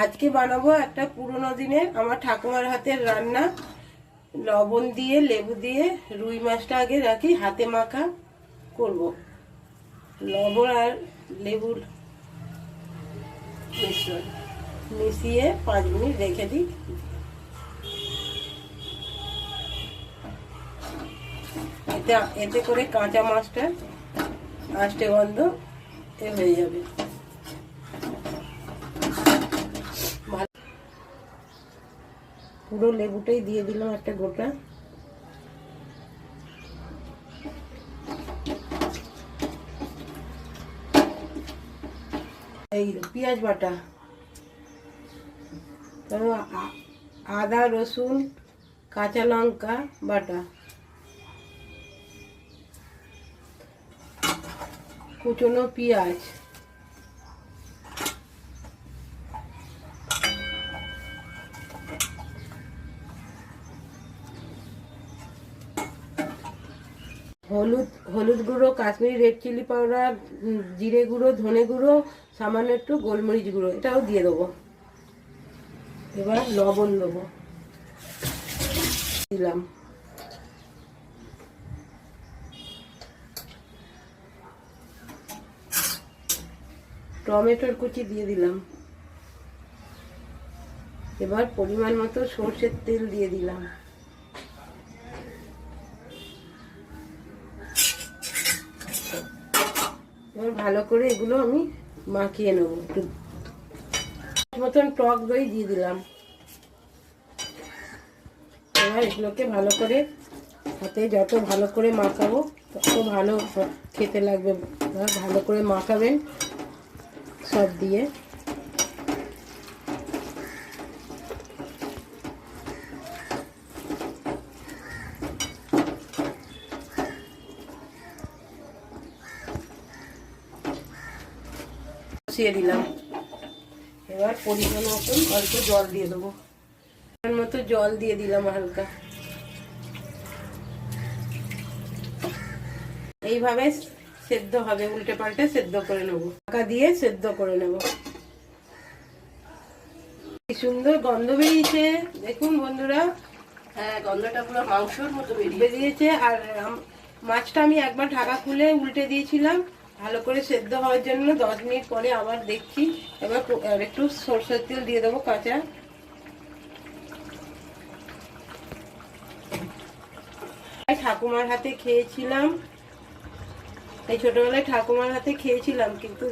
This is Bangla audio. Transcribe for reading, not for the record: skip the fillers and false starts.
আজকে বানাবো একটা পুরোনো দিনের আমার ঠাকুমার হাতের রান্না। লবণ দিয়ে লেবু দিয়ে রুই মাছটা আগে রাখি, হাতে মাখা করব। লবণ আর লেবুর মিশ্রণ মিশিয়ে 5 মিনিট রেখে দিই। এতে করে কাঁচা মাছটা আষ্টে গন্ধ হয়ে যাবে। পুরো লেবুটাই দিয়ে দিলাম একটা গোটা। এই পেঁয়াজ বাটা, আদা রসুন কাঁচা লঙ্কা বাটা, কুচনো পেঁয়াজ, হলুদ গুঁড়ো, কাশ্মীরি রেড চিলি পাউডার, জিরে গুঁড়ো, ধনে গুঁড়ো, সামান্য একটু গোলমরিচ গুঁড়ো এটাও দিয়ে দেবো। এবার লবণ দেবো, দিলাম। টমেটোর কুচি দিয়ে দিলাম। এবার পরিমাণ মতো সর্ষের তেল দিয়ে দিলাম। এবার ভালো করে এগুলো আমি মাখিয়ে নেবো। একটু মতন টক দই দিয়ে দিলাম। এবার এগুলোকে ভালো করে হাতে যত ভালো করে মাখাবো তত ভালো খেতে লাগবে। ভালো করে মাখাবেন সব দিয়ে। বসিয়ে দিলাম। এবার পরিমাণ মতন অল্প জল দিয়ে দেবো। পরিমাণ মতো জল দিয়ে দিলাম হালকা। এইভাবে সেদ্ধ হবে, উল্টে পাল্টে সেদ্ধ করে নেব। ঢাকা দিয়ে সেদ্ধ করে নেব। কি সুন্দর গন্ধ বেরিয়েছে দেখুন বন্ধুরা। হ্যাঁ, গন্ধটা পুরো মাংসের মতো বেরিয়েছে। আর মাছটা আমি একবার ঢাকা খুলে উল্টে দিয়েছিলাম ভালো করে সেদ্ধ হওয়ার জন্য। 10 মিনিট পরে আবার দেখছি। এবার একটু সরষের তেল দিয়ে দেবো কাঁচা। ঠাকুমার হাতে খেয়েছিলাম, এই ছোটবেলায় ঠাকুমার হাতে খেয়েছিলাম, কিন্তু